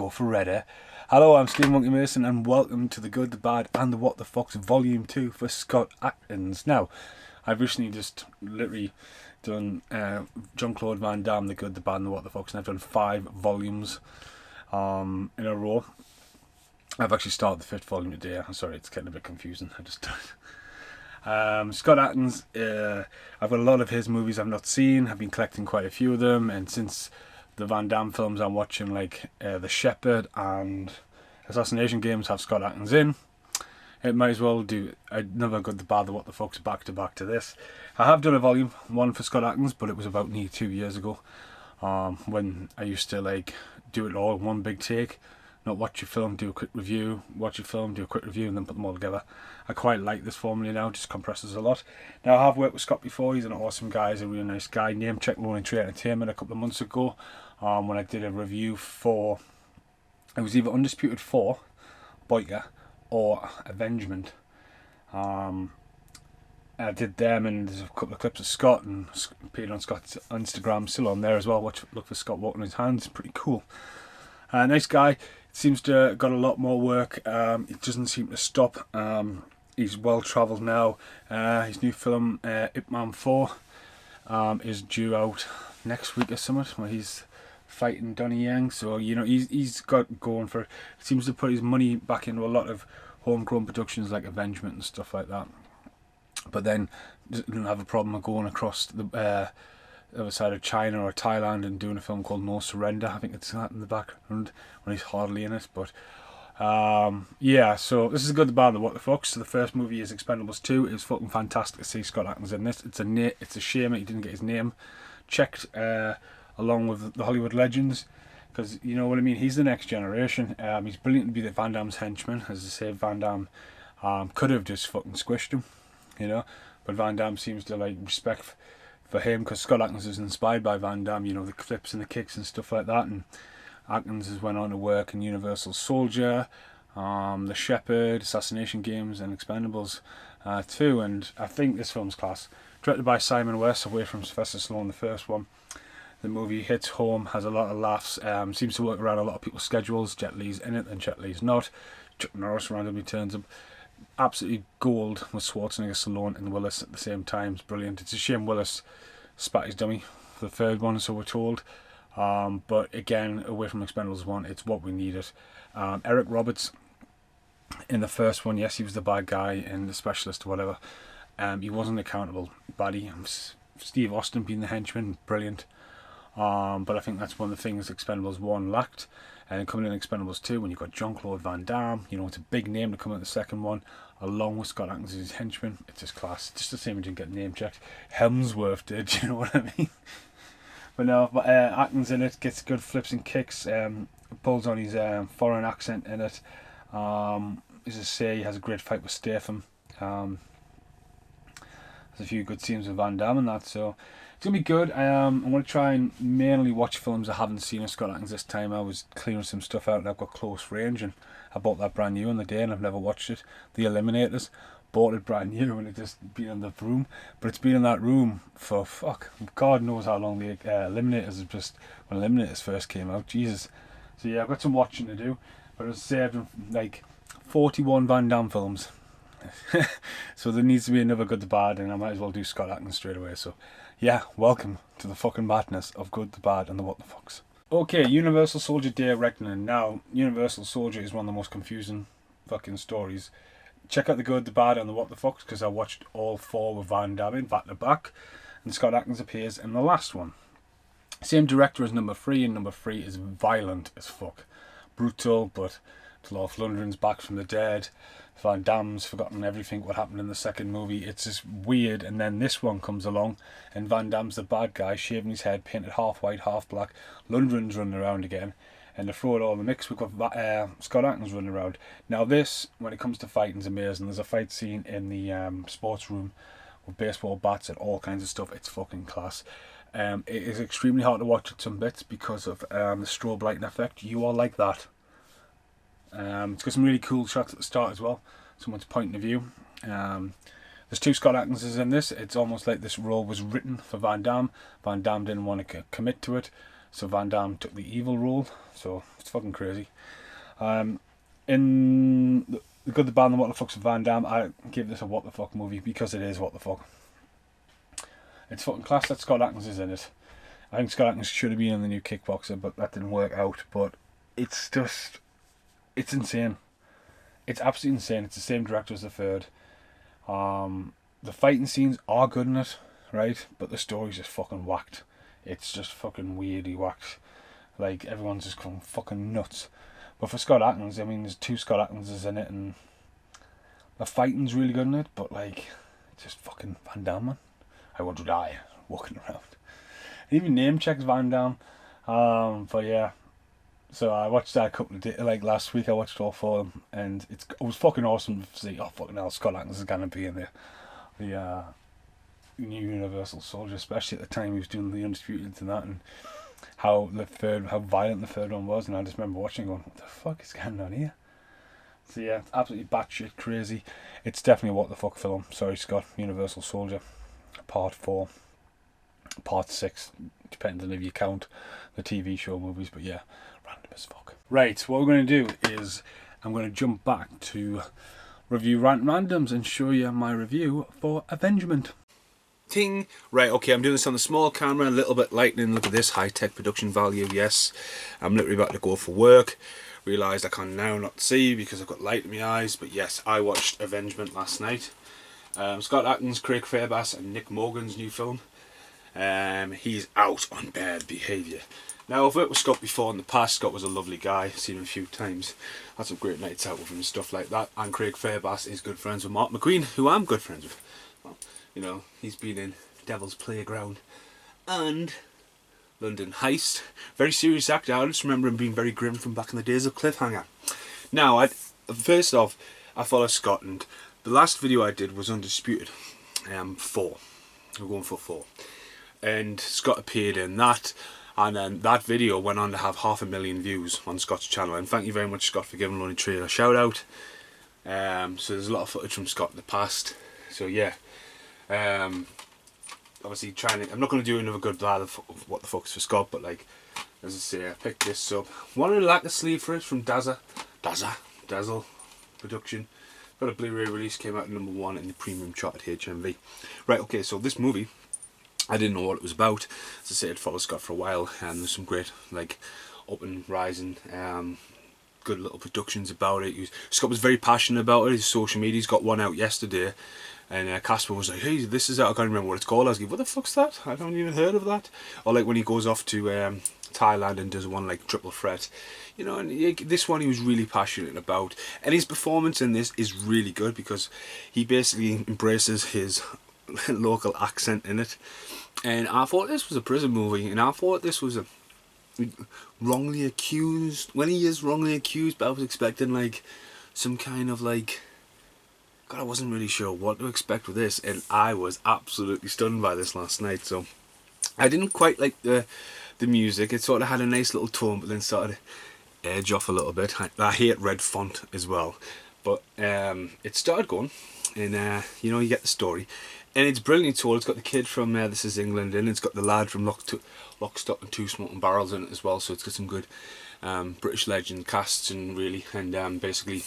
go for Reddit. Hello, I'm Steve Monkey Mason and welcome to The Good, The Bad and The What The Fox Volume 2 for Scott Adkins. Now, I've recently just literally done Jean-Claude Van Damme, The Good, The Bad and The What The Fox, and I've done 5 volumes in a row. I've actually started the 5th volume today. I'm sorry, it's getting a bit confusing. I just Scott Adkins, I've got a lot of his movies I've not seen. I've been collecting quite a few of them, and since the Van Damme films I'm watching, like The Shepherd and Assassination Games, have Scott Adkins in, it might as well do another Good, The Bad, The What The Fox back to back to this. I have done a volume 1 for Scott Adkins, but it was about nearly 2 years ago, when I used to like do it all in one big take. Not watch your film, do a quick review, watch your film, do a quick review, and then put them all together. I quite like this formula now, just compresses a lot. Now, I have worked with Scott before. He's an awesome guy, he's a really nice guy. Name checked Rolling Tree Entertainment a couple of months ago when I did a review for, it was either Undisputed 4, Boyka, or Avengement. I did them, and there's a couple of clips of Scott, and appeared on Scott's Instagram, still on there as well. Look for Scott walking his hands, pretty cool. Nice guy. Seems to got a lot more work. It doesn't seem to stop. He's well travelled now. His new film, Ip Man 4, is due out next week or something, where he's fighting Donnie Yen. So, you know, he's got going for it. Seems to put his money back into a lot of homegrown productions like Avengement and stuff like that. But then doesn't have a problem of going across the other side of China or Thailand and doing a film called No Surrender. I think it's that in the background when he's hardly in it. But yeah, so this is Good, The Bad and The What The Fox. So the first movie is Expendables 2. It was fucking fantastic to see Scott Adkins in this. It's a shame that he didn't get his name checked along with the Hollywood legends, because you know what I mean, he's the next generation. He's brilliant to be the Van Damme's henchman. As I say, Van Damme could have just fucking squished him, you know, but Van Damme seems to like respect for him, because Scott Adkins is inspired by Van Damme, you know, the flips and the kicks and stuff like that. And Adkins has went on to work in Universal Soldier, The Shepherd, Assassination Games and Expendables 2, and I think this film's class. Directed by Simon West, away from Sylvester Stallone, the first one. The movie hits home, has a lot of laughs, seems to work around a lot of people's schedules. Jet Li's in it and Jet Li's not. Chuck Norris randomly turns up. Absolutely gold with Schwarzenegger, Stallone and Willis at the same time. It's brilliant. It's a shame Willis spat his dummy for the third one, so we're told. But again, away from Expendables 1, it's what we needed. Eric Roberts in the first one, yes, he was the bad guy and the specialist or whatever. He wasn't accountable baddie. Steve Austin being the henchman, brilliant. But I think that's one of the things Expendables 1 lacked. And coming in Expendables 2, when you've got Jean-Claude Van Damme, you know, it's a big name to come out the second one, along with Scott Adkins as his henchman. It's just class. Just the same, he didn't get name checked. Hemsworth did, you know what I mean? But no, Adkins in it, gets good flips and kicks, pulls on his foreign accent in it. As I say, he has a great fight with Statham. There's a few good scenes with Van Damme and that, so it's going to be good. I'm going to try and mainly watch films I haven't seen of Scott Adkins this time. I was clearing some stuff out and I've got Close Range, and I bought that brand new on the day and I've never watched it. The Eliminators, bought it brand new and it just been in the room. But it's been in that room for fuck, God knows how long. The Eliminators have just, when Eliminators first came out, Jesus. So yeah, I've got some watching to do. But as I say, I've done like 41 Van Damme films. So there needs to be another Good, The Bad, and I might as well do Scott Adkins straight away. So yeah, welcome to the fucking madness of Good, The Bad and The What The Fox. Okay, Universal Soldier Day Reckoning. Now, Universal Soldier is one of the most confusing fucking stories. Check out The Good, The Bad and The What The Fox, because I watched all 4 with Van Damme back to back, and Scott Adkins appears in the last one. Same director as number 3, and number 3 is violent as fuck. Brutal, but Dolph Lundgren's back from the dead. Van Damme's forgotten everything what happened in the second movie. It's just weird. And then this one comes along and Van Damme's the bad guy, shaving his head, painted half white, half black. Lundgren's running around again. And to throw it all in the mix, we've got Scott Adkins running around. Now this, when it comes to fighting, is amazing. There's a fight scene in the sports room with baseball bats and all kinds of stuff. It's fucking class. It is extremely hard to watch at some bits because of the strobe lighting effect. You all like that. It's got some really cool shots at the start as well. Someone's point of view. There's 2 Scott Adkinses in this. It's almost like this role was written for Van Damme. Van Damme didn't want to commit to it. So Van Damme took the evil role. So it's fucking crazy. In the Good, the Bad, and the What the Fucks of Van Damme, I give this a what the fuck movie because it is what the fuck. It's fucking class that Scott Adkins is in it. I think Scott Adkins should have been in the new Kickboxer, but that didn't work out. But it's just, it's insane. It's absolutely insane. It's the same director as the third. The fighting scenes are good in it, right? But the story's just fucking whacked. It's just fucking weirdly whacked. Like, everyone's just going fucking nuts. But for Scott Adkins, I mean, there's 2 Scott Adkinses in it, and the fighting's really good in it, but like, it's just fucking Van Damme, man. I want to die walking around. It even name checks Van Damme. But yeah. So I watched that a couple of days, like last week I watched all 4 of them, and it was fucking awesome to see, oh fucking hell, Scott Adkins is gonna be in there. The new Universal Soldier, especially at the time he was doing the Undisputed and that, and how violent the third one was, and I just remember watching going, what the fuck is going on here? So yeah, it's absolutely batshit crazy. It's definitely a what the fuck film. Sorry Scott, Universal Soldier, Part 4, Part 6, depends on if you count the TV show movies, but yeah, random as fuck. Right, what we're going to do is I'm going to jump back to review Rant Randoms and show you my review for Avengement. Ting. Right, okay, I'm doing this on the small camera, a little bit lightning. Look at this high-tech production value. Yes, I'm literally about to go for work. Realised I can now not see because I've got light in my eyes, but yes, I watched Avengement last night. Scott Adkins, Craig Fairbass and Nick Morgan's new film. He's out on bad behaviour. Now, I've worked with Scott before in the past. Scott was a lovely guy, seen him a few times, had some great nights out with him and stuff like that. And Craig Fairbass is good friends with Mark McQueen, who I'm good friends with. Well, you know, he's been in Devil's Playground and London Heist. Very serious actor. I just remember him being very grim from back in the days of Cliffhanger. Now, first off, I follow Scott, and the last video I did was Undisputed 4. We're going for 4. And Scott appeared in that, and then that video went on to have 500,000 views on Scott's channel. And thank you very much, Scott, for giving Lonely Tree a shout out. So there's a lot of footage from Scott in the past. So yeah, obviously I'm not going to do another good bad of what the fuck's for Scott, but like, as I say, I picked this up. Wanted to like a sleeve for it from Dazzle Production. Got a Blu-ray release, came out at #1 in the premium chart at HMV. Right, okay, so this movie, I didn't know what it was about. As I say, I'd followed Scott for a while, and there's some great, like, up and rising, good little productions about it. Scott was very passionate about it. His social media, he's got one out yesterday, and Casper was like, hey, this is out. I can't remember what it's called. I was like, what the fuck's that? I haven't even heard of that. Or like when he goes off to Thailand and does one like Triple Threat, you know. And this one he was really passionate about, and his performance in this is really good because he basically embraces his local accent in it. And I thought this was a prison movie, and I thought this was a wrongly accused, when he is wrongly accused, but I was expecting like some kind of like, God, I wasn't really sure what to expect with this, and I was absolutely stunned by this last night. So I didn't quite like the music. It sort of had a nice little tone, but then started to edge off a little bit. I hate red font as well, but it started going, and you know, you get the story, and it's brilliantly told. It's got the kid from This Is England in it. It's got the lad from Lock, Stock and Two Smoking Barrels in it as well. So it's got some good British legend casts, and really, and basically,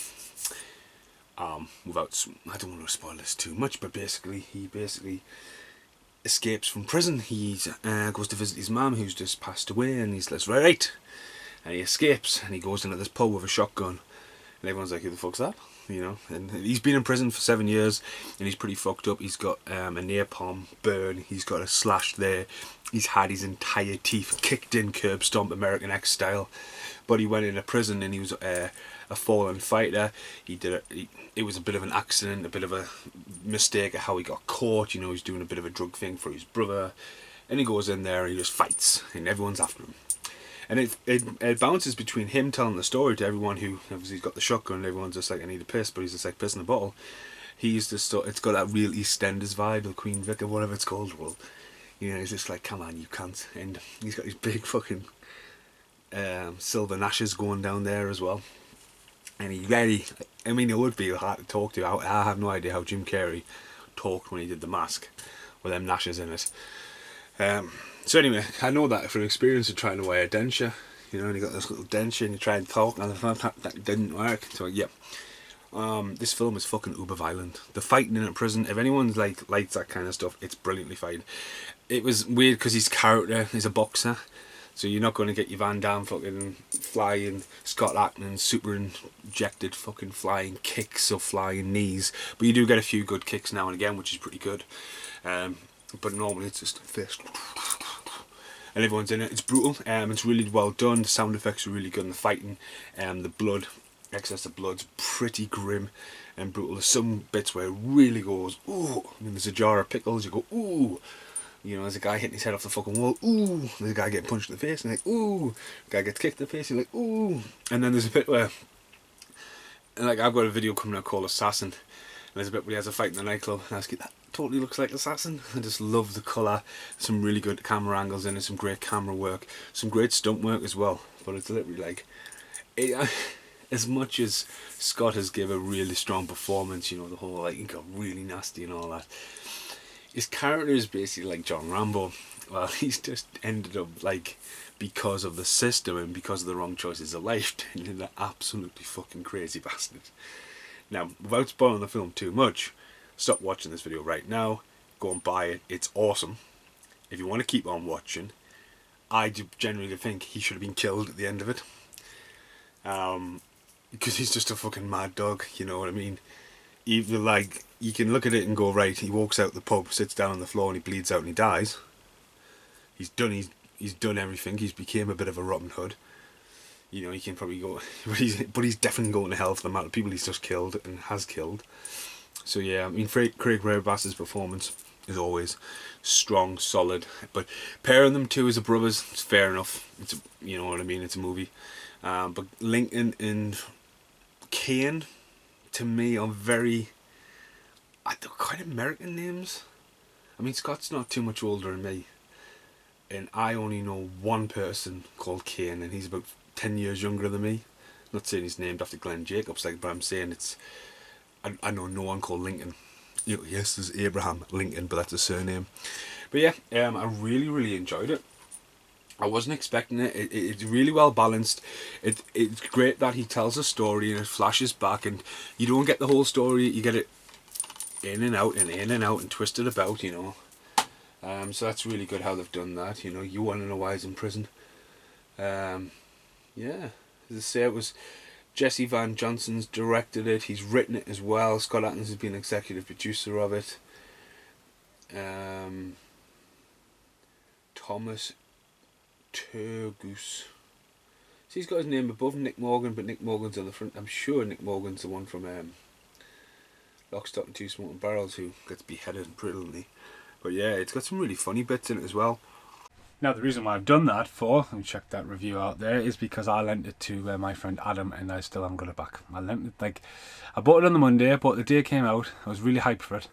without, I don't want to spoil this too much, but basically, he escapes from prison. He goes to visit his mum, who's just passed away, and he's like, right, and he escapes, and he goes into this pub with a shotgun, and everyone's like, who the fuck's that? You know, and he's been in prison for 7 years, and he's pretty fucked up. He's got a napalm burn, he's got a slash there, he's had his entire teeth kicked in curb stomp American X style, but he went into prison, and he was a fallen fighter. It was a bit of an accident, a bit of a mistake of how he got caught. You know, he's doing a bit of a drug thing for his brother, and he goes in there and he just fights, and everyone's after him. And it bounces between him telling the story to everyone who, obviously he's got the shotgun, and everyone's just like, I need a piss, but he's just like, piss in a bottle. He's just, it's got that real EastEnders vibe, the Queen Vic or whatever it's called. Well, you know, he's just like, come on, you cunt. And he's got these big fucking silver gnashes going down there as well. And he really, I mean, it would be hard to talk to. I have no idea how Jim Carrey talked when he did The Mask with them gnashes in it. So anyway, I know that from experience of trying to wear a denture, you know, and you got this little denture and you try and talk and that didn't work. So yeah, this film is fucking uber violent. The fighting in a prison, if anyone's likes that kind of stuff, it's brilliantly fine. It was weird because his character is a boxer, so you're not going to get your Van Damme fucking flying, Scott Adkins super injected fucking flying kicks or flying knees, but you do get a few good kicks now and again, which is pretty good. But normally it's just a fist. And everyone's in it. It's brutal. It's really well done. The sound effects are really good in the fighting. The blood, excess of blood's pretty grim and brutal. There's some bits where it really goes, ooh. I mean, there's a jar of pickles, you go, ooh. You know, there's a guy hitting his head off the fucking wall, ooh. There's a guy getting punched in the face, and like, ooh. The guy gets kicked in the face, and like, ooh. And then there's a bit where, and like, I've got a video coming out called Assassin. And there's a bit where he has a fight in the nightclub, and I was like, that totally looks like Assassin. I just love the colour, some really good camera angles in it, some great camera work, some great stunt work as well. But it's literally like, as much as Scott has given a really strong performance, you know, the whole like, he got really nasty and all that, his character is basically like John Rambo. Well, he's just ended up like, because of the system and because of the wrong choices of life, turning into an absolutely fucking crazy bastard. Now, without spoiling the film too much, stop watching this video right now, go and buy it, it's awesome. If you want to keep on watching, I generally think he should have been killed at the end of it. Because he's just a fucking mad dog, you know what I mean? Either like, you can look at it and go, right, he walks out the pub, sits down on the floor and he bleeds out and he dies. He's done everything, he's became a bit of a Robin Hood. You know, he can probably go, but he's definitely going to hell for the amount of people he's just killed and has killed. So yeah, I mean, Craig Rarebass's performance is always strong, solid. But pairing them two as a brothers, it's fair enough. It's you know what I mean. It's a movie. But Lincoln and Kane, to me, are they're quite American names. I mean, Scott's not too much older than me, and I only know one person called Kane, and he's about 10 years younger than me. Not saying he's named after Glenn Jacobs, like, but I'm saying I know no one called Lincoln. You know, yes, there's Abraham Lincoln, but that's a surname. But yeah, I really enjoyed it. I wasn't expecting it. It's really well balanced. It's great that he tells a story and it flashes back, and you don't get the whole story. You get it in and out and twisted about, you know. So that's really good how they've done that. You know, you want to know why he's in prison. Yeah, as I say, it was Jesse Van Johnson's directed it. He's written it as well. Scott Adkins has been executive producer of it. Thomas Turgoose. So he's got his name above Nick Morgan, but Nick Morgan's on the front. I'm sure Nick Morgan's the one from Lock, Stock and Two Smoking Barrels who gets beheaded brilliantly. But yeah, it's got some really funny bits in it as well. Now the reason why I've done that and check that review out there, is because I lent it to my friend Adam, and I still haven't got it back. I bought it on the Monday, but the day it came out, I was really hyped for it,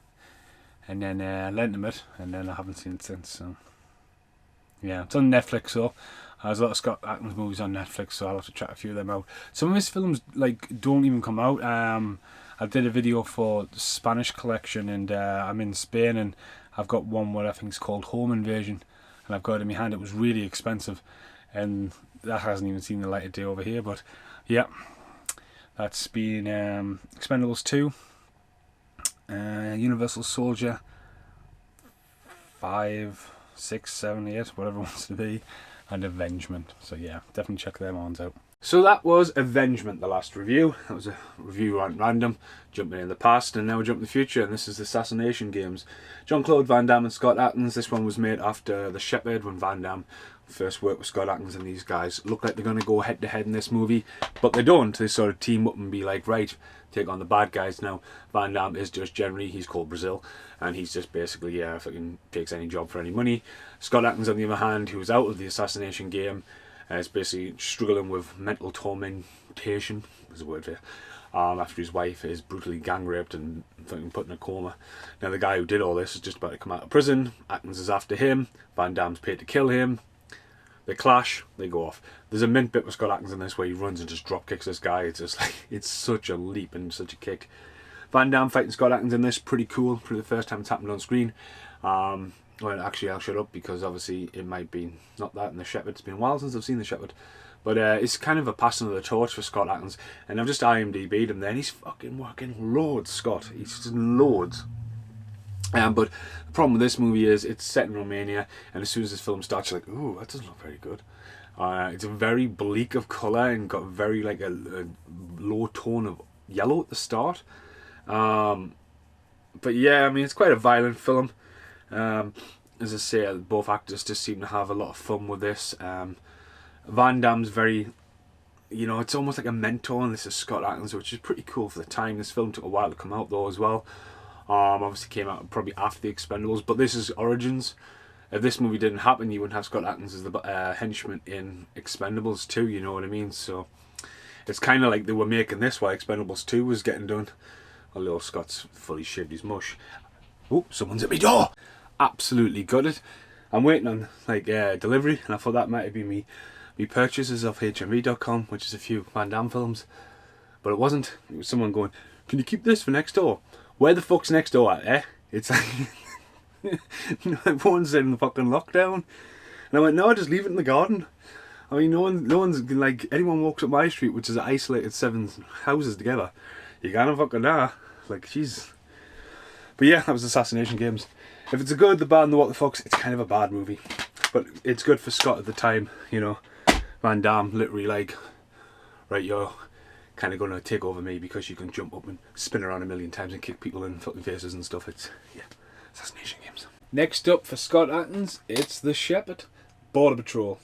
and then I lent him it, and then I haven't seen it since. So yeah, it's on Netflix. So there's a lot of Scott Adkins movies on Netflix, so I'll have to check a few of them out. Some of his films don't even come out. I did a video for the Spanish collection, and I'm in Spain, and I've got one where I think it's called Home Invasion. And I've got it in my hand. It was really expensive, and that hasn't even seen the light of day over here. But yeah, that's been Expendables 2, Universal Soldier 5, 6, 7, 8, whatever it wants to be, and Avengement. So yeah, definitely check them ones out. So that was Avengement, the last review. That was a review at random, jumping in the past, and now we're jumping to the future, and this is Assassination Games. Jean-Claude Van Damme and Scott Adkins. This one was made after The Shepherd, when Van Damme first worked with Scott Adkins, and these guys look like they're going to go head to head in this movie, but they don't. They sort of team up and be like, right, take on the bad guys now. Van Damme is just generally, he's called Brazil, and he's just basically, fucking takes any job for any money. Scott Adkins, on the other hand, who was out of the Assassination Game, is basically struggling with mental tormentation, is a word for it, after his wife is brutally gang raped and fucking put in a coma. Now the guy who did all this is just about to come out of prison. Atkins is after him. Van Damme's paid to kill him. They clash. They go off. There's a mint bit with Scott Atkins in this where he runs and just drop kicks this guy. It's just like, it's such a leap and such a kick. Van Damme fighting Scott Atkins in this, pretty cool. Pretty the first time it's happened on screen. Well, actually, I'll shut up because obviously it might be not that in The Shepherd. It's been a while since I've seen The Shepherd. But it's kind of a passing of the torch for Scott Adkins. And I've just IMDb'd him there, and he's fucking working loads, Scott. He's just loads. But the problem with this movie is it's set in Romania, and as soon as this film starts, you're like, ooh, that doesn't look very good. It's a very bleak of colour and got very like a low tone of yellow at the start. But yeah, I mean, it's quite a violent film. As I say, both actors just seem to have a lot of fun with this. Van Damme's very, you know, it's almost like a mentor, and this is Scott Adkins, which is pretty cool for the time. This film took a while to come out though as well. Obviously came out probably after the Expendables, but this is Origins. If this movie didn't happen, you wouldn't have Scott Adkins as the henchman in Expendables 2, you know what I mean? So it's kind of like they were making this while Expendables 2 was getting done. Although Scott's fully shaved his mush. Oh, someone's at my door! Absolutely gutted. I'm waiting on like delivery, and I thought that might have been me purchases of HMV.com, which is a few Van Damme films. But it wasn't. It was someone going, can you keep this for next door? Where the fuck's next door at, eh? It's like, everyone's in fucking lockdown. And I went, no, just leave it in the garden. I mean, no one's like, anyone walks up my street, which is isolated 7 houses together. You can't fucking like, jeez. But yeah, that was Assassination Games. If it's a good, the bad, and the what the fucks, it's kind of a bad movie. But it's good for Scott at the time, you know. Van Damme literally like, right, you're kind of going to take over me because you can jump up and spin around a million times and kick people in fucking faces and stuff. It's, yeah, Assassination Games. Next up for Scott Adkins, it's The Shepherd. Border Patrol.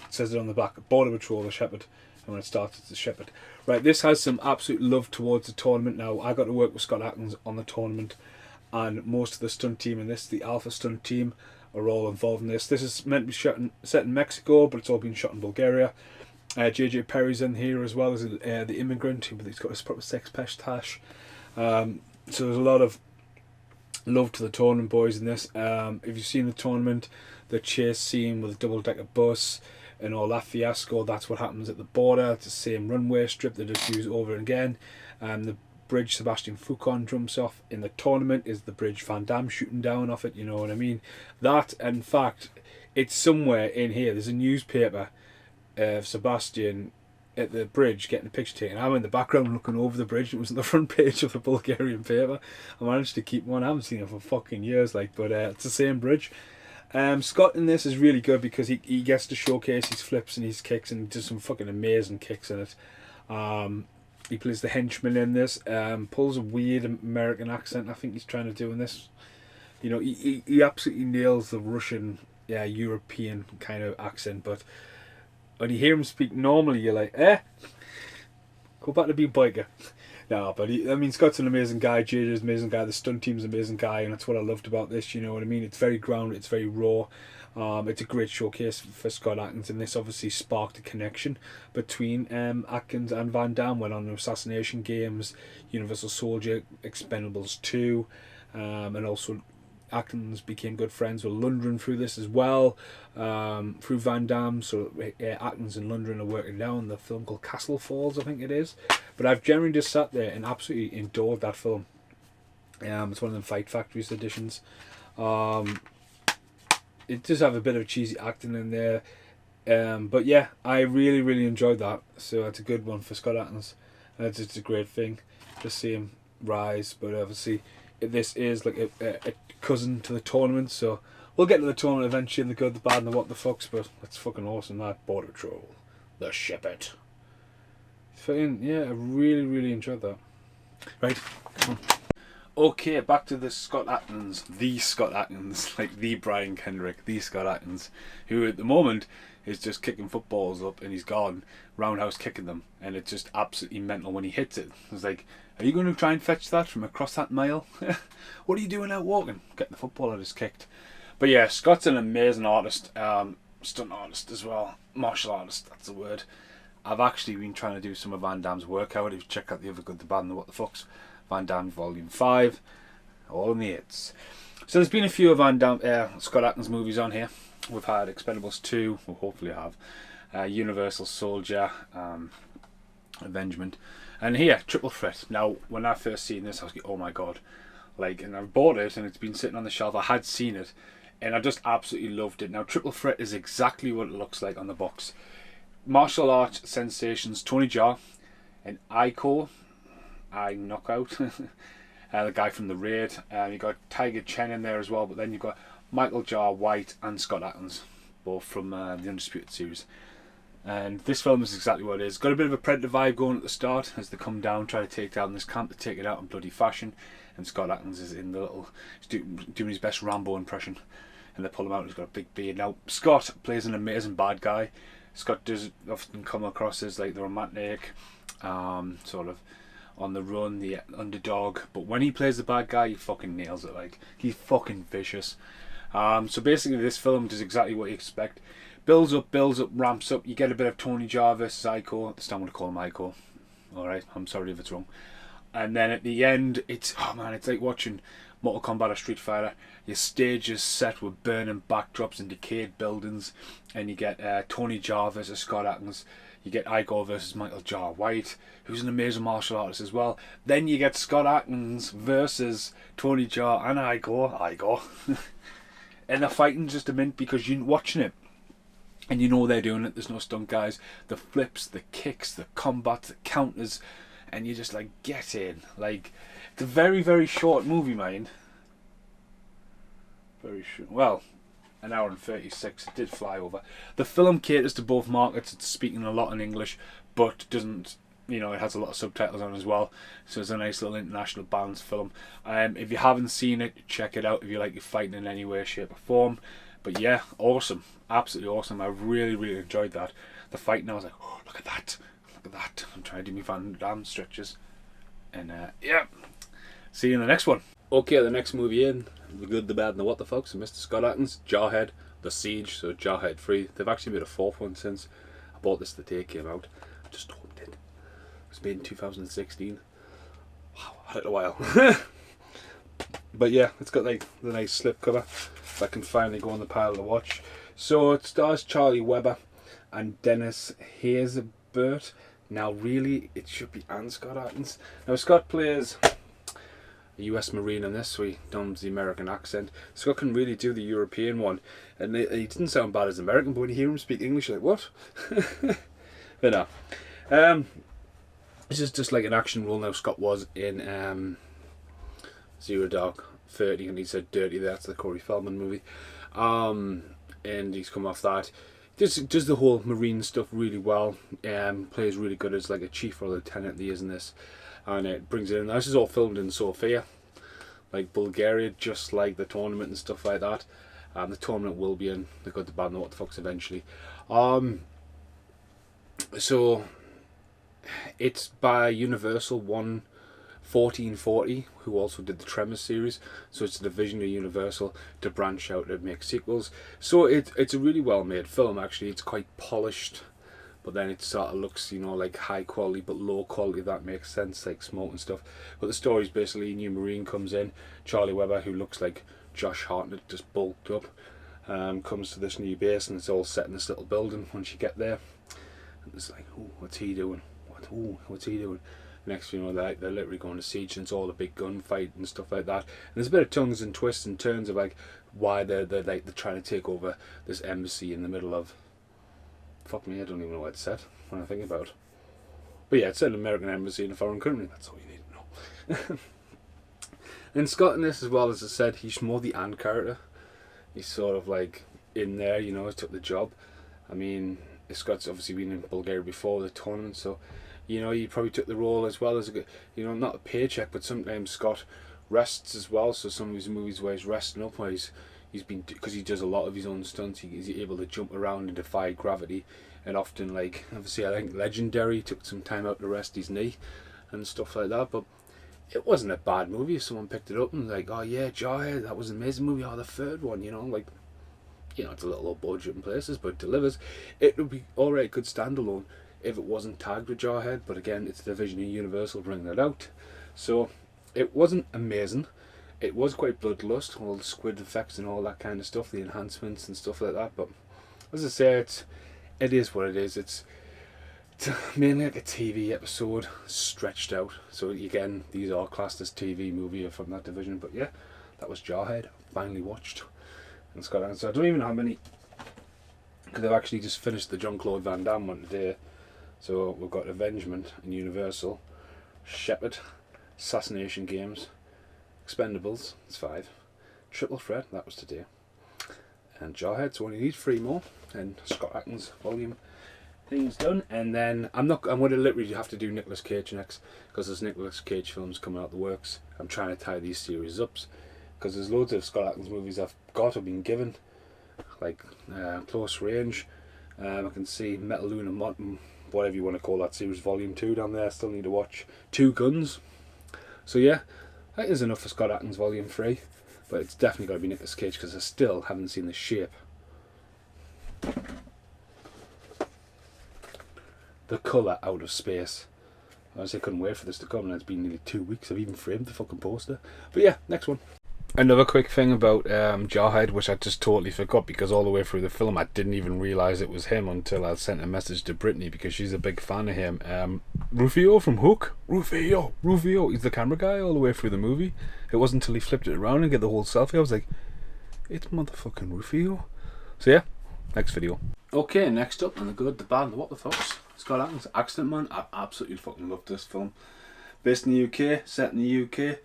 It says it on the back. Border Patrol, The Shepherd. And when it starts, it's The Shepherd. Right, this has some absolute love towards the tournament. Now, I got to work with Scott Adkins on the tournament, and most of the stunt team in this, the Alpha stunt team, are all involved in this. This is meant to be set in Mexico, but it's all been shot in Bulgaria. JJ Perry's in here as well as the immigrant, but he's got his proper sex pestache. So there's a lot of love to the tournament boys in this. If you've seen the tournament, the chase scene with a double-decker bus and all that fiasco, that's what happens at the border. It's the same runway strip they just use over and again. The bridge Sebastian Foucault jumps off in the tournament is the bridge Van Damme shooting down off it, you know what I mean? That, in fact, it's somewhere in here. There's a newspaper of Sebastian at the bridge getting a picture taken. I'm in the background looking over the bridge. It was on the front page of the Bulgarian paper. I managed to keep one. I haven't seen it for fucking years, like, but it's the same bridge. Scott in this is really good because he gets to showcase his flips and his kicks, and does some fucking amazing kicks in it. He plays the henchman in this. Pulls a weird American accent I think he's trying to do in this. You know, he absolutely nails the Russian, European kind of accent, but when you hear him speak normally, you're like, go back to being biker. No, but Scott's an amazing guy, JJ's an amazing guy, the stunt team's an amazing guy, and that's what I loved about this, you know what I mean? It's very grounded, it's very raw. It's a great showcase for Scott Adkins, and this obviously sparked a connection between Adkins and Van Damme. Went on to Assassination Games, Universal Soldier, Expendables 2, and also Adkins became good friends with Lundgren through this as well, through Van Damme. So Adkins and Lundgren are working down the film called Castle Falls, I think it is. But I've generally just sat there and absolutely adored that film. It's one of them Fight Factories editions. It does have a bit of cheesy acting in there, but yeah, I really, really enjoyed that. So it's a good one for Scott Adkins, and it's just a great thing to see him rise. But obviously, this is like a cousin to the tournament, so we'll get to the tournament eventually, and the good, the bad, and the what the fucks. But that's fucking awesome. That Border Patrol, The Shepherd. Fucking yeah, I really, really enjoyed that. Right, come on. Okay, back to the Scott Adkins, like the Brian Kendrick, the Scott Adkins, who at the moment is just kicking footballs up in his garden, roundhouse kicking them, and it's just absolutely mental when he hits it. It's like, are you going to try and fetch that from across that mile? What are you doing out walking? Getting the football I just kicked. But yeah, Scott's an amazing artist, stunt artist as well, martial artist, that's the word. I've actually been trying to do some of Van Damme's workout. If you check out the other good, the bad, and the what the fucks, Van Damme Volume 5, all in the hits. So there's been a few of Van Damme, Scott Adkins movies on here. We've had Expendables 2, we'll hopefully have Universal Soldier, Avengement, and here, Triple Threat. Now, when I first seen this, I was like, oh my god. Like, and I bought it, and it's been sitting on the shelf. I had seen it and I just absolutely loved it. Now, Triple Threat is exactly what it looks like on the box. Martial arts sensations Tony Jaa and Aiko, Knockout, the guy from The Raid. You got Tiger Chen in there as well, but then you've got Michael Jaa White and Scott Adkins, both from the Undisputed series. And this film is exactly what it is. Got a bit of a Predator vibe going at the start as they come down, try to take down this camp, to take it out in bloody fashion. And Scott Adkins is in the little, he's doing his best Rambo impression, and they pull him out. He's got a big beard. Now Scott plays an amazing bad guy. Scott does often come across as like the romantic, sort of on the run, the underdog. But when he plays the bad guy, he fucking nails it. Like, he's fucking vicious. So basically, this film does exactly what you expect. Builds up, ramps up. You get a bit of Tony Jaa versus Aiko. I just don't want to call him Aiko. Alright, I'm sorry if it's wrong. And then at the end, it's like watching Mortal Kombat or Street Fighter. Your stage is set with burning backdrops and decayed buildings. And you get Tony Jaa versus Scott Adkins. You get Aiko versus Michael Jaa White, who's an amazing martial artist as well. Then you get Scott Adkins versus Tony Jaa and Aiko. And they're fighting just a minute because you're watching it. And you know they're doing it. There's no stunt guys. The flips, the kicks, the combat, the counters, and you're just like, get in. Like, it's a very, very short movie, mind. Very short. Well, an hour and 36. It did fly over. The film caters to both markets. It's speaking a lot in English, but doesn't. You know, it has a lot of subtitles on as well. So it's a nice little international balanced film. If you haven't seen it, check it out. If you like your fighting in any way, shape, or form. But yeah, awesome. Absolutely awesome. I really, really enjoyed that. The fight now, I was like, oh, look at that. Look at that. I'm trying to do my Van Damme stretches. And yeah. See you in the next one. Okay, the next movie in. The Good, the Bad, and the What the Fucks. And Mr. Scott Adkins. Jarhead The Siege. So Jarhead 3. They've actually made a fourth one since. I bought this the day it came out. I just opened it. It was made in 2016. Wow, I had it a while. But yeah, it's got like the nice slip cover that can finally go on the pile to watch. So it stars Charlie Webber and Dennis Haysbert. Now really, it should be Ann Scott Adkins. Now Scott plays a US Marine in this, so he does the American accent. Scott can really do the European one, and he didn't sound bad as American, but when you hear him speak English, you're like, what? But no. This is just like an action role. Now Scott was in Zero Dark 30, and he said Dirty. That's the Corey Feldman movie. And he's come off that. Does the whole marine stuff really well. Plays really good as like a chief or lieutenant he is in this. And it brings it in. This is all filmed in Sofia, like Bulgaria, just like the tournament and stuff like that. The tournament will be in The Good, the Bad, and the What the Fucks eventually. So it's by Universal 1440, who also did the Tremors series. So it's a division of Universal to branch out and make sequels. So it's a really well made film actually. It's quite polished, but then it sort of looks, you know, like high quality but low quality, if that makes sense, like smoke and stuff. But the story's basically a new Marine comes in, Charlie Webber, who looks like Josh Hartnett, just bulked up, comes to this new base, and it's all set in this little building once you get there. And it's like, oh, what's he doing? What's he doing? Next thing you know, they're literally going to siege, and it's all a big gunfight and stuff like that. And there's a bit of tongues and twists and turns of like why they're trying to take over this embassy in the middle of, fuck me, I don't even know what it's set when I think about it. But yeah, it's an American embassy in a foreign country. That's all you need to know. And Scott in this as well, as I said, he's more the Ant character. He's sort of like in there, you know, he took the job. I mean, Scott's obviously been in Bulgaria before the tournament, so you know, he probably took the role as well as a, you know, not a paycheck, but sometimes Scott rests as well. So some of his movies where he's resting up, where he's been, because he does a lot of his own stunts, he's able to jump around and defy gravity, and often, like, obviously I think Legendary took some time out to rest his knee and stuff like that. But it wasn't a bad movie if someone picked it up and like, oh yeah, Jarhead, that was an amazing movie. Oh, the third one, you know, like, you know, it's a little low budget in places, but it delivers. It would be alright, good standalone if it wasn't tagged with Jarhead, but again, it's the division of Universal bringing it out. So it wasn't amazing. It was quite bloodlust, all the squid effects and all that kind of stuff, the enhancements and stuff like that. But as I say, it is what it is. It's mainly like a TV episode stretched out. So again, these are classed as TV movie from that division. But yeah, that was Jarhead. Finally watched. and Scott Atkins. So I don't even know how many, because I've actually just finished the Jean-Claude Van Damme one today. So we've got Avengement and Universal, Shepherd, Assassination Games, Expendables, it's 5, Triple Threat, that was today, and Jarhead. So we need 3 more, and Scott Atkins volume things done. And then I'm going to literally have to do Nicolas Cage next, because there's Nicolas Cage films coming out the works. I'm trying to tie these series up, because there's loads of Scott Atkins movies I've got or been given, like Close Range. I can see Metal Luna Mountain, whatever you want to call that series, volume 2 down there. Still need to watch Two Guns. So yeah, that is enough for Scott Atkins volume 3, but it's definitely got to be Nicolas Cage, because I still haven't seen The Shape. The colour out of space. I couldn't wait for this to come, and it's been nearly 2 weeks. I've even framed the fucking poster. But yeah, next one. Another quick thing about Jarhead, which I just totally forgot, because all the way through the film I didn't even realise it was him until I sent a message to Brittany, because she's a big fan of him. Rufio from Hook. Rufio. He's the camera guy all the way through the movie. It wasn't until he flipped it around and get the whole selfie I was like, it's motherfucking Rufio. So yeah, next video. Okay, next up, and the good, the bad, and the what the fucks. Scott Atkins, Accident Man. I absolutely fucking love this film. Based in the UK, set in the UK.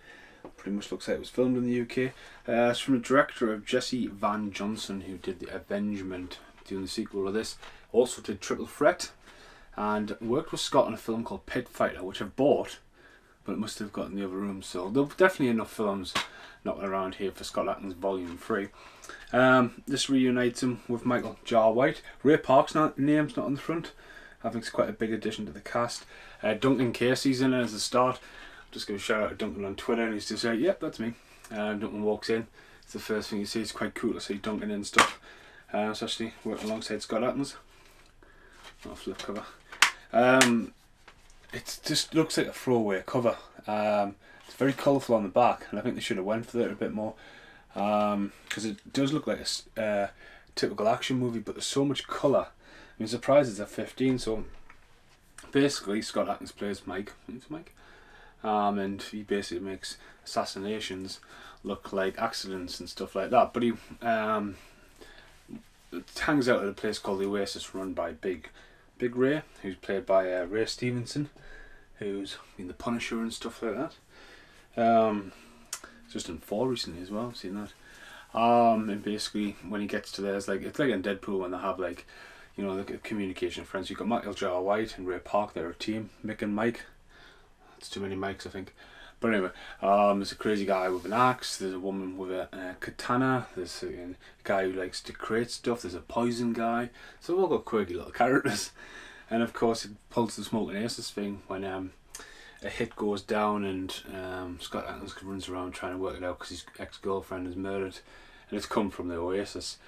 Pretty much looks like it was filmed in the UK. It's from the director of Jesse Van Johnson, who did The Avengement, doing the sequel of this. Also did Triple Threat, and worked with Scott on a film called Pit Fighter, which I've bought, but it must have got in the other room. So there's definitely enough films knocking around here for Scott Atkins Volume 3. This reunites him with Michael Jar White. Ray Park's name's not on the front. I think it's quite a big addition to the cast. Duncan Casey's in it as a start. Just give a shout out to Duncan on Twitter, and he's just like, yep, that's me. Duncan walks in. It's the first thing you see. It's quite cool to see Duncan and stuff. Especially working alongside Scott Atkins. Not a flip cover. It just looks like a throwaway cover. It's very colourful on the back, and I think they should have went for it a bit more. Because it does look like a typical action movie, but there's so much colour. I'm surprised it's at 15. So basically, Scott Atkins plays Mike. It's Mike. And he basically makes assassinations look like accidents and stuff like that. But he hangs out at a place called the Oasis, run by Big Ray, who's played by Ray Stevenson, who's been the Punisher and stuff like that. Just in 4 recently as well. I've seen that. And basically, when he gets to there, it's like in Deadpool when they have like, you know, the communication friends. You've got Michael Jar White and Ray Park. They're a team. Mick and Mike. It's too many mics, I think. But anyway, there's a crazy guy with an axe. There's a woman with a katana. There's a guy who likes to create stuff. There's a poison guy. So we've all got quirky little characters. And of course, it pulls the Smoking Aces thing when a hit goes down, and Scott Adkins runs around trying to work it out because his ex-girlfriend is murdered, and it's come from the Oasis.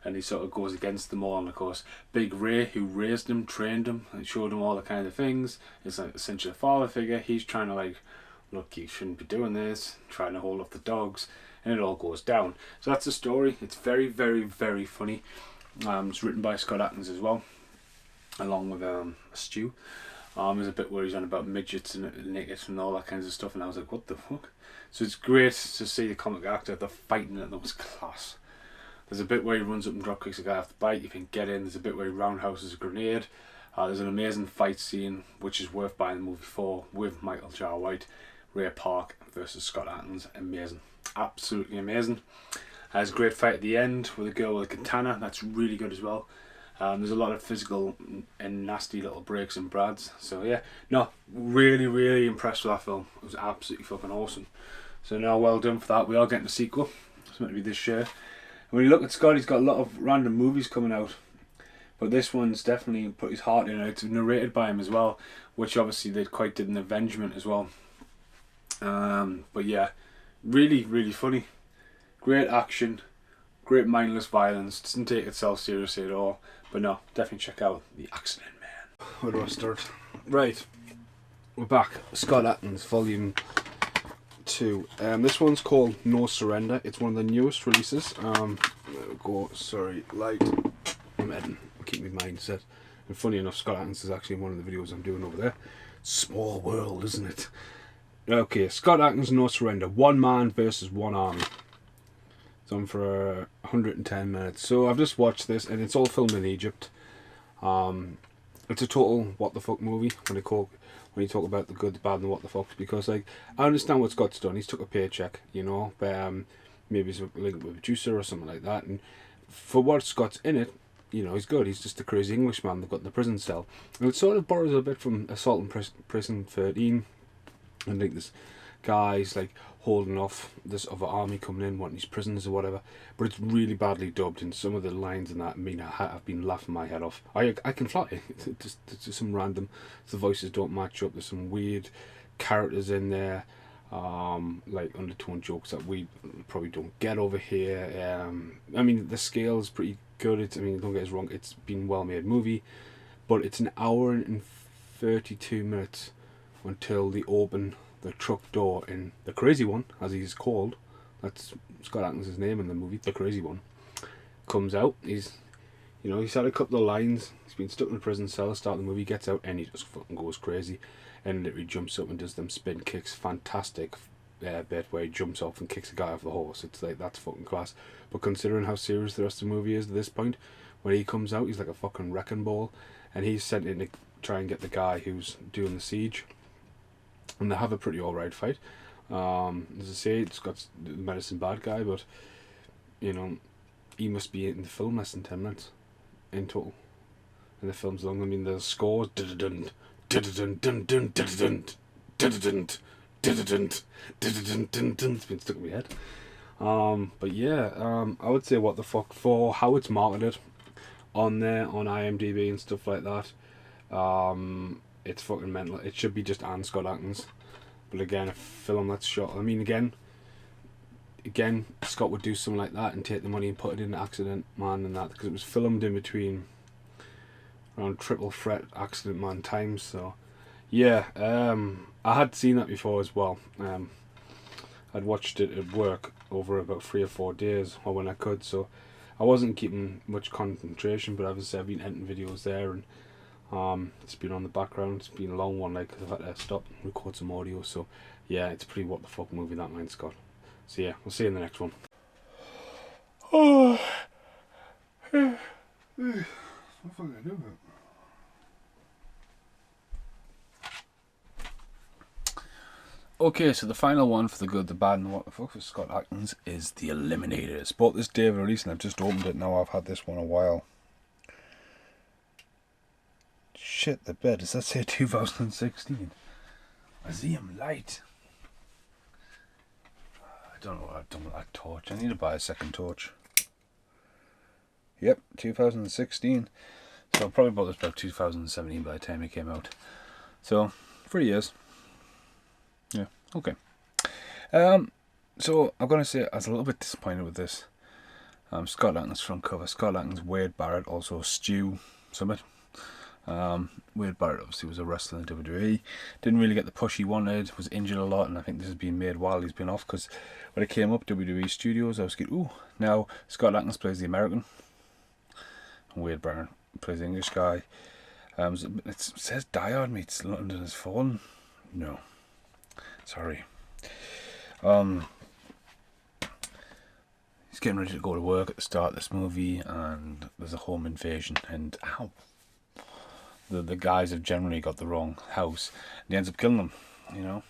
And he sort of goes against them all, and of course Big Ray, who raised him, trained him, and showed him all the kind of things, is like essentially a father figure. He's trying to like, look, you shouldn't be doing this, trying to hold off the dogs, and it all goes down. So that's the story. It's very, very, very funny. It's written by Scott Adkins as well, along with Stu. There's a bit where he's on about midgets and naked and all that kinds of stuff, and I was like, what the fuck? So it's great to see the comic actor, the fighting it, that was class. There's a bit where he runs up and drop kicks a guy off the bike, you can get in. There's a bit where he roundhouses a grenade. There's an amazing fight scene, which is worth buying the movie for, with Michael Jar White, Ray Park versus Scott Adkins. Amazing. Absolutely amazing. There's a great fight at the end with a girl with a katana. That's really good as well. There's a lot of physical and nasty little breaks and brads. So yeah, no, really, really impressed with that film. It was absolutely fucking awesome. So now, well done for that. We are getting a sequel. It's meant to be this year. When you look at Scott, he's got a lot of random movies coming out, but this one's definitely put his heart in it. It's narrated by him as well, which obviously they quite did in Avengement as well. But yeah, really, really funny. Great action, great mindless violence. Doesn't take itself seriously at all. But no, definitely check out The Accident Man. Where do I start? Right, we're back. Scott Adkins, Volume 2. This one's called No Surrender. It's one of the newest releases. There we go. Sorry, light. I'm editing. I'll keep my mind set. And funny enough, Scott Adkins is actually in one of the videos I'm doing over there. Small world, isn't it? Okay, Scott Adkins, No Surrender. One man versus one army. It's on for 110 minutes. So I've just watched this, and it's all filmed in Egypt. It's a total what the fuck movie when you talk about the good, the bad, and the what the fucks. Because like I understand what Scott's done. He's took a paycheck, you know, but maybe he's linked with a producer or something like that. And for what Scott's in it, you know, he's good. He's just a crazy Englishman they've got in the prison cell. And it sort of borrows a bit from Assault and Prison 13. And like this guy's like holding off this other army coming in, wanting these prisoners or whatever. But it's really badly dubbed, and some of the lines in that, I mean, I've been laughing my head off. I can fly. It's just some random. The voices don't match up. There's some weird characters in there, like undertone jokes that we probably don't get over here. I mean, the scale is pretty good. I mean, don't get us wrong. It's been well made movie, but it's an hour and 32 minutes until they open the truck door in The Crazy One, as he's called. That's Scott Adkins' name in the movie, The Crazy One. Comes out, he's had a couple of lines, he's been stuck in a prison cell, start the movie, gets out, and he just fucking goes crazy, and literally jumps up and does them spin kicks. Fantastic bit where he jumps off and kicks a guy off the horse. It's like, that's fucking class. But considering how serious the rest of the movie is at this point, when he comes out, he's like a fucking wrecking ball, and he's sent in to try and get the guy who's doing the siege. And they have a pretty alright fight. As I say, it's got the medicine bad guy, but you know, he must be in the film less than 10 minutes in total. And the film's long. I mean, the scores. It's been stuck in my head. But yeah, I would say what the fuck for how it's marketed on there on IMDb and stuff like that. It's fucking mental. It should be just Anne Scott Adkins, but again, a film that's shot. I mean, again, Scott would do something like that and take the money and put it in Accident Man and that, because it was filmed in between around triple threat Accident Man times. So yeah, I had seen that before as well. I'd watched it at work over about 3 or 4 days, or when I could, so I wasn't keeping much concentration. But obviously I've been editing videos there, and it's been on the background. It's been a long one, like, because I've had to stop and record some audio. So yeah, it's a pretty what the fuck movie, that man, Scott. So yeah, we'll see you in the next one. Oh, what the fuck did I do about it? Okay, so the final one for the good, the bad, and what the fuck for Scott Adkins is The Eliminator. Bought this day of release and I've just opened it now. I've had this one a while. Shit, the bed. Does that say 2016? I see him light. I don't know what I've done with that torch. I need to buy a second torch. Yep, 2016. So I probably bought this about 2017 by the time it came out. So, 3 years. Yeah, okay. So I'm going to say I was a little bit disappointed with this. Scott Adkins front cover. Scott Adkins, Wade Barrett, also Stu Summit. Wade Barrett obviously was a wrestler in WWE. Didn't really get the push he wanted. Was injured a lot, and I think this has been made while he's been off, because when it came up WWE Studios, I was like, ooh. Now Scott Adkins plays the American, and Wade Barrett plays the English guy. It says Die Hard meets London Has Fallen. No. Sorry. He's getting ready to go to work at the start of this movie, and there's a home invasion, and ow, the guys have generally got the wrong house, and he ends up killing them, you know,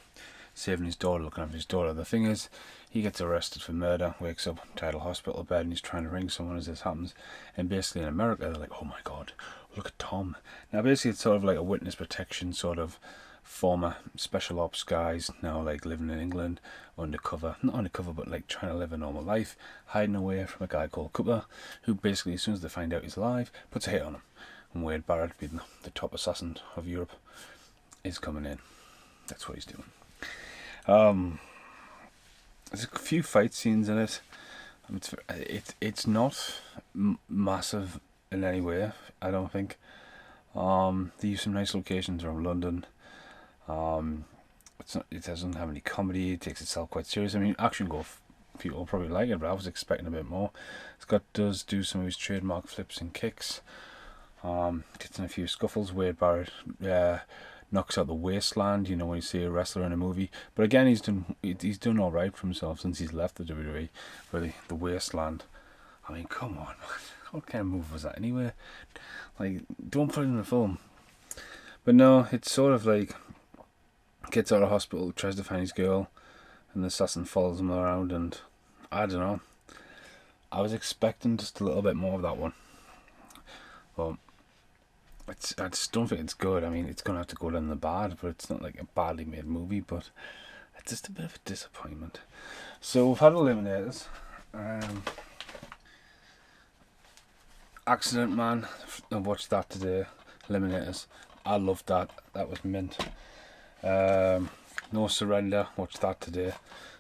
saving his daughter, looking after his daughter. The thing is, he gets arrested for murder, wakes up Tidal Hospital bed, and he's trying to ring someone as this happens. And basically in America, they're like, oh my god, look at Tom. Now basically it's sort of like a witness protection sort of former special ops guys, now like living in England, undercover, not undercover, but like trying to live a normal life, hiding away from a guy called Cooper, who basically, as soon as they find out he's alive, puts a hit on him. And Wade Barrett, being the top assassin of Europe, is coming in. That's what he's doing. There's a few fight scenes in it. It's not massive in any way, I don't think. They use some nice locations around London. It doesn't have any comedy. It takes itself quite serious. I mean, action go, people will probably like it, but I was expecting a bit more. Scott does do some of his trademark flips and kicks. Gets in a few scuffles. Wade Barrett knocks out the wasteland, you know, when you see a wrestler in a movie. But again, he's done all right for himself since he's left the WWE. For the wasteland, I mean, come on, what kind of move was that anyway? Like, don't put it in a film. But no, it's sort of like gets out of hospital, tries to find his girl, and the assassin follows him around, and I don't know. I was expecting just a little bit more of that one. But I just don't think it's good. I mean, it's going to have to go down the bad, but it's not like a badly made movie, but it's just a bit of a disappointment. So we've had Eliminators. Accident Man, I watched that today. Eliminators. I loved that. That was mint. No Surrender, watched that today. It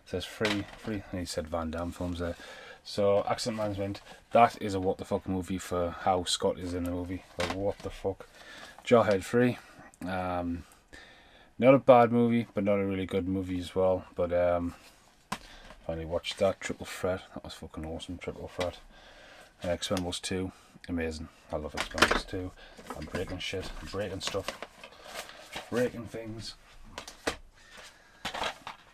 says free, and he said Van Damme films there. So Accident Man's mint. That is a what the fuck movie for how Scott is in the movie. Like, what the fuck. Jarhead 3. Not a bad movie, but not a really good movie as well. But finally watched that. Triple Threat. That was fucking awesome. Triple Threat. Expendables 2. Amazing. I love Expendables 2. I'm breaking shit. I'm breaking stuff. Breaking things.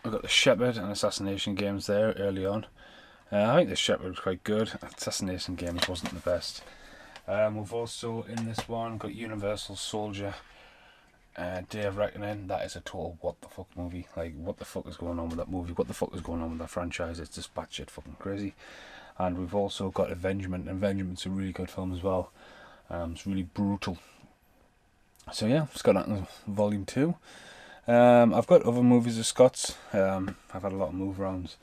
I've got The Shepherd and Assassination Games there early on. I think The Shepherd was quite good. Assassination Games wasn't the best. We've also, in this one, got Universal Soldier, Day of Reckoning. That is a total what the fuck movie. Like, what the fuck is going on with that movie? What the fuck is going on with that franchise? It's just batshit fucking crazy. And we've also got Avengement. Avengement's a really good film as well. It's really brutal. So yeah, Scott Atkins Volume 2. I've got other movies of Scott's. I've had a lot of move rounds,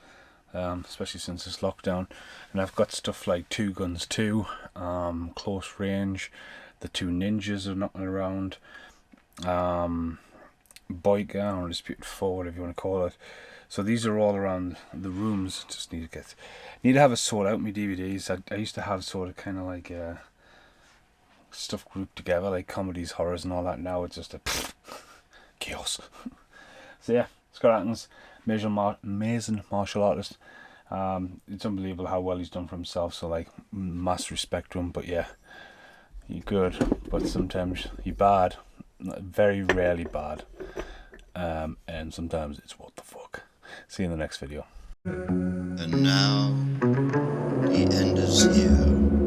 especially since this lockdown. And I've got stuff like Two Guns 2, Close Range, The Two Ninjas are knocking around, Boyka, or Disputed 4, whatever you want to call it. So these are all around the rooms. Just need to have a sort out my DVDs. I used to have sort of kind of like stuff grouped together, like comedies, horrors, and all that. Now it's just a chaos. So yeah, Scott Atkins, amazing martial artist. It's unbelievable how well he's done for himself. So like, mass respect to him. But yeah, you're good, but sometimes you're bad. Very rarely bad. And sometimes it's what the fuck. See you in the next video. And now, the end is here.